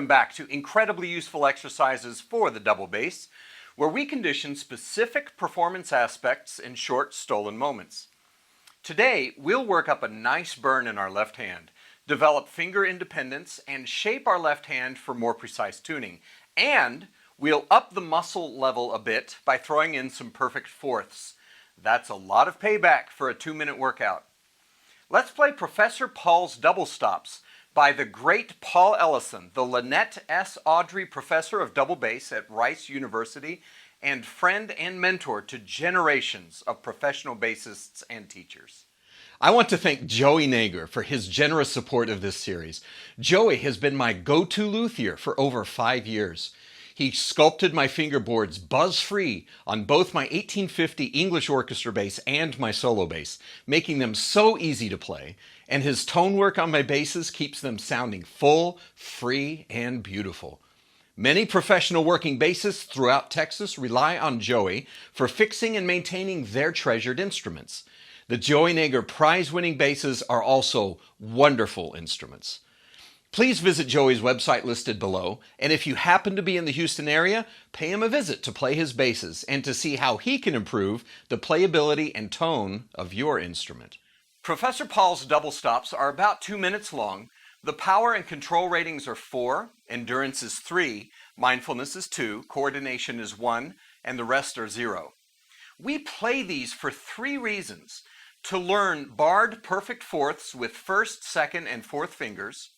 back to incredibly useful exercises for the double bass, where we condition specific performance aspects in short, stolen moments. Today, we'll work up a nice burn in our left hand, develop finger independence, and shape our left hand for more precise tuning. And we'll up the muscle level a bit by throwing in some perfect fourths. That's a lot of payback for a 2-minute workout. Let's play Professor Paul's Double Stops by the great Paul Ellison, the Lynette S. Audrey Professor of Double Bass at Rice University and friend and mentor to generations of professional bassists and teachers. I want to thank Joey Nager for his generous support of this series. Joey has been my go-to luthier for over 5 years. He sculpted my fingerboards buzz-free on both my 1850 English orchestra bass and my solo bass, making them so easy to play, and his tone work on my basses keeps them sounding full, free, and beautiful. Many professional working bassists throughout Texas rely on Joey for fixing and maintaining their treasured instruments. The Joey Nager prize-winning basses are also wonderful instruments. Please visit Joey's website listed below, and if you happen to be in the Houston area, pay him a visit to play his basses and to see how he can improve the playability and tone of your instrument. Professor Paul's double stops are about 2 minutes long. The power and control ratings are 4, endurance is 3, mindfulness is 2, coordination is 1, and the rest are 0. We play these for 3 reasons: to learn barred perfect fourths with first, second, and fourth fingers,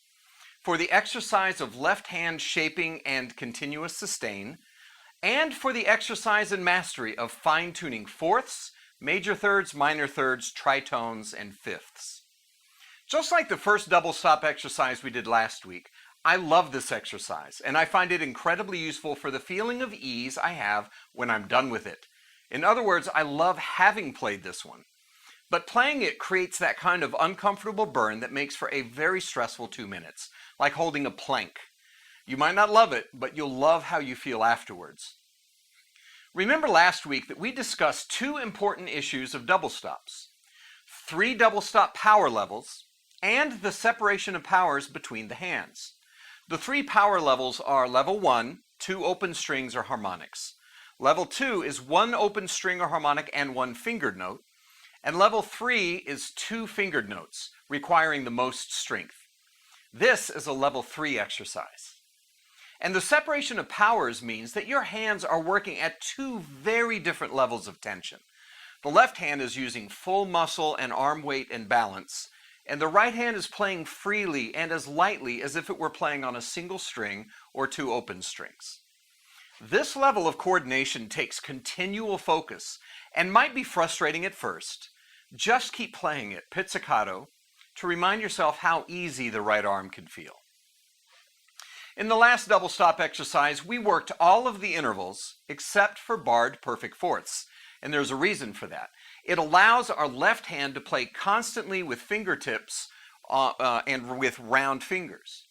for the exercise of left hand shaping and continuous sustain, and for the exercise and mastery of fine-tuning fourths, major thirds, minor thirds, tritones, and fifths. Just like the first double stop exercise we did last week, I love this exercise, and I find it incredibly useful for the feeling of ease I have when I'm done with it. In other words, I love having played this one. But playing it creates that kind of uncomfortable burn that makes for a very stressful 2 minutes, like holding a plank. You might not love it, but you'll love how you feel afterwards. Remember last week that we discussed 2 important issues of double stops: 3 double stop power levels and the separation of powers between the hands. The 3 power levels are level 1, 2 open strings or harmonics. Level 2 is 1 open string or harmonic and 1 fingered note. And level 3 is 2 fingered notes, requiring the most strength. This is a level 3 exercise. And the separation of powers means that your hands are working at 2 very different levels of tension. The left hand is using full muscle and arm weight and balance, and the right hand is playing freely and as lightly as if it were playing on a single string or 2 open strings. This level of coordination takes continual focus and might be frustrating at first. Just keep playing it pizzicato to remind yourself how easy the right arm can feel. In the last double stop exercise, we worked all of the intervals except for barred perfect fourths, and there's a reason for that. It allows our left hand to play constantly with fingertips and with round fingers.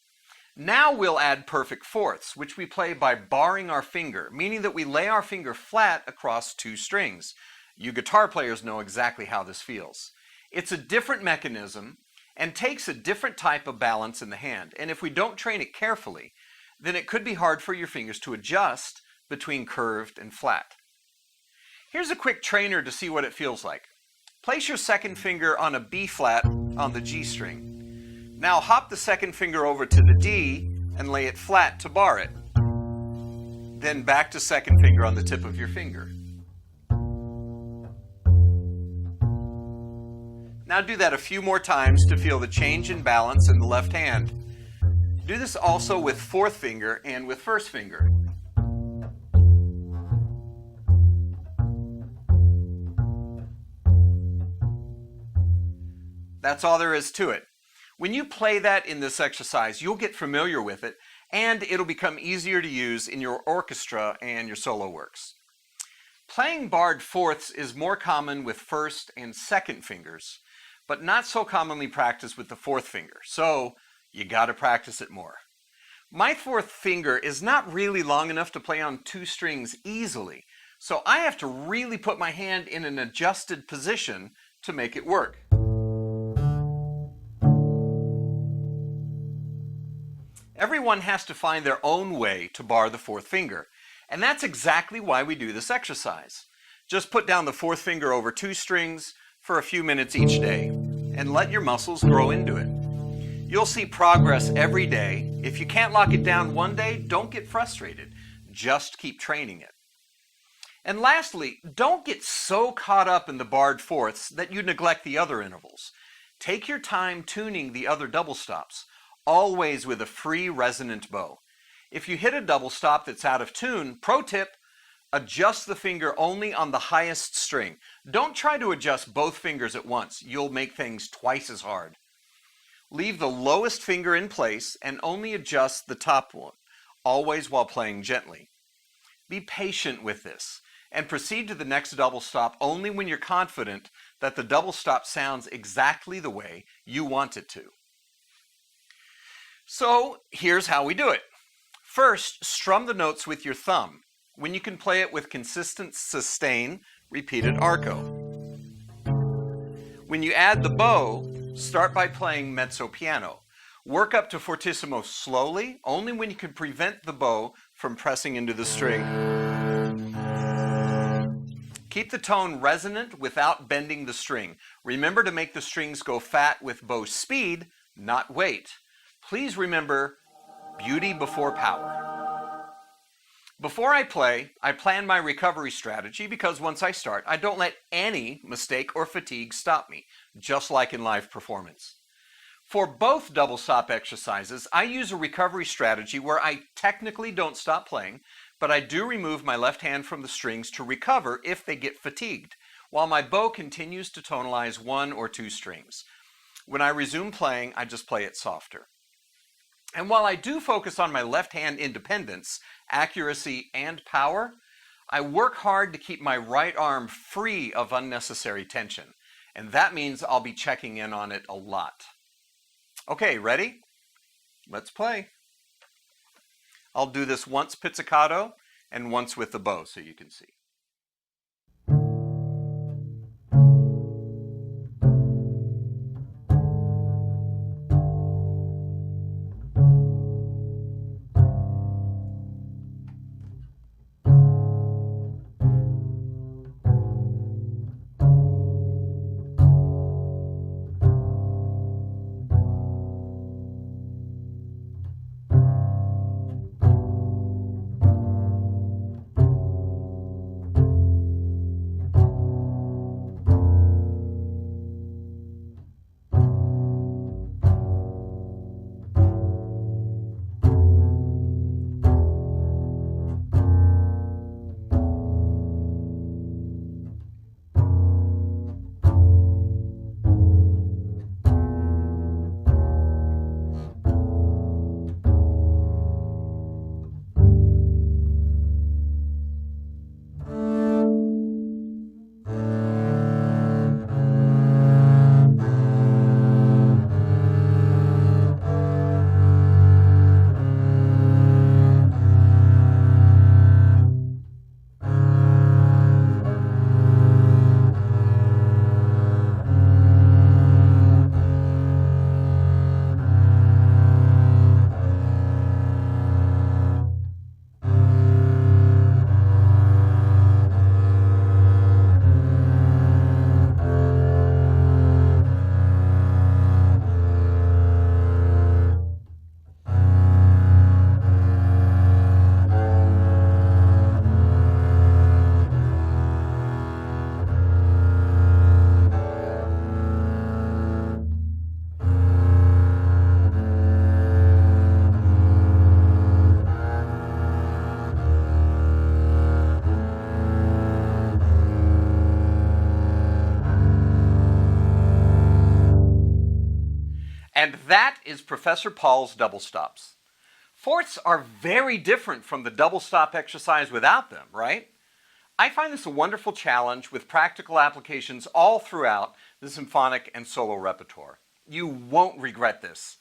Now we'll add perfect fourths, which we play by barring our finger, meaning that we lay our finger flat across 2 strings. You guitar players know exactly how this feels. It's a different mechanism and takes a different type of balance in the hand, and if we don't train it carefully, then it could be hard for your fingers to adjust between curved and flat. Here's a quick trainer to see what it feels like. Place your second finger on a B flat on the G string. Now hop the second finger over to the D and lay it flat to bar it. Then back to second finger on the tip of your finger. Now do that a few more times to feel the change in balance in the left hand. Do this also with fourth finger and with first finger. That's all there is to it. When you play that in this exercise, you'll get familiar with it, and it'll become easier to use in your orchestra and your solo works. Playing barred fourths is more common with first and second fingers, but not so commonly practiced with the fourth finger, so you gotta practice it more. My fourth finger is not really long enough to play on 2 strings easily, so I have to really put my hand in an adjusted position to make it work. Every everyone has to find their own way to bar the fourth finger. And that's exactly why we do this exercise. Just put down the fourth finger over 2 strings for a few minutes each day and let your muscles grow into it. You'll see progress every day. If you can't lock it down one day, don't get frustrated. Just keep training it. And lastly, don't get so caught up in the barred fourths that you neglect the other intervals. Take your time tuning the other double stops, always with a free resonant bow. If you hit a double stop that's out of tune, pro tip, adjust the finger only on the highest string. Don't try to adjust both fingers at once. You'll make things twice as hard. Leave the lowest finger in place and only adjust the top one, always while playing gently. Be patient with this and proceed to the next double stop only when you're confident that the double stop sounds exactly the way you want it to. So here's how we do it. First, strum the notes with your thumb when you can play it with consistent sustain, repeated arco. When you add the bow, start by playing mezzo piano. Work up to fortissimo slowly, only when you can prevent the bow from pressing into the string. Keep the tone resonant without bending the string. Remember to make the strings go fat with bow speed, not weight. Please remember, beauty before power. Before I play, I plan my recovery strategy because once I start, I don't let any mistake or fatigue stop me, just like in live performance. For both double stop exercises, I use a recovery strategy where I technically don't stop playing, but I do remove my left hand from the strings to recover if they get fatigued, while my bow continues to tonalize 1 or 2 strings. When I resume playing, I just play it softer. And while I do focus on my left hand independence, accuracy, and power, I work hard to keep my right arm free of unnecessary tension. And that means I'll be checking in on it a lot. Okay, ready? Let's play. I'll do this once pizzicato and once with the bow so you can see. And that is Professor Paul's double stops. Fourths are very different from the double stop exercise without them, right? I find this a wonderful challenge with practical applications all throughout the symphonic and solo repertoire. You won't regret this.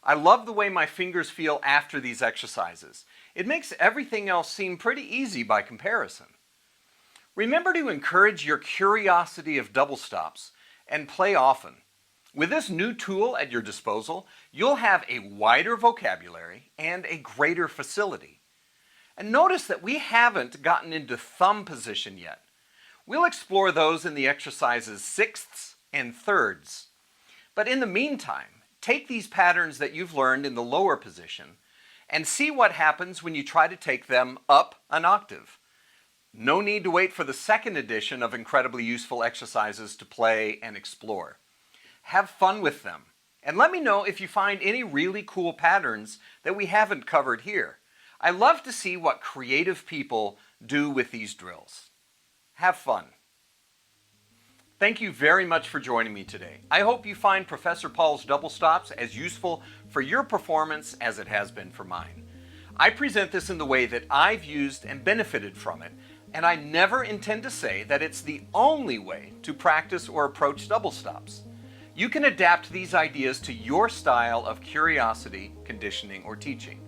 I love the way my fingers feel after these exercises. It makes everything else seem pretty easy by comparison. Remember to encourage your curiosity of double stops and play often. With this new tool at your disposal, you'll have a wider vocabulary and a greater facility. And notice that we haven't gotten into thumb position yet. We'll explore those in the exercises sixths and thirds. But in the meantime, take these patterns that you've learned in the lower position and see what happens when you try to take them up an octave. No need to wait for the second edition of incredibly useful exercises to play and explore. Have fun with them, and let me know if you find any really cool patterns that we haven't covered here. I love to see what creative people do with these drills. Have fun. Thank you very much for joining me today. I hope you find Professor Paul's double stops as useful for your performance as it has been for mine. I present this in the way that I've used and benefited from it, and I never intend to say that it's the only way to practice or approach double stops. You can adapt these ideas to your style of curiosity, conditioning, or teaching.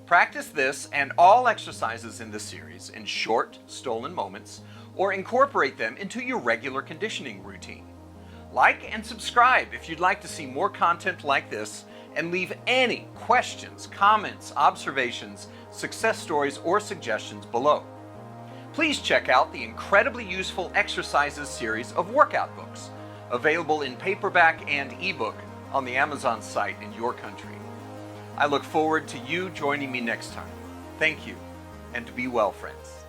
Practice this and all exercises in this series in short, stolen moments, or incorporate them into your regular conditioning routine. Like and subscribe if you'd like to see more content like this, and leave any questions, comments, observations, success stories, or suggestions below. Please check out the incredibly useful exercises series of workout books, available in paperback and ebook on the Amazon site in your country. I look forward to you joining me next time. Thank you, and be well, friends.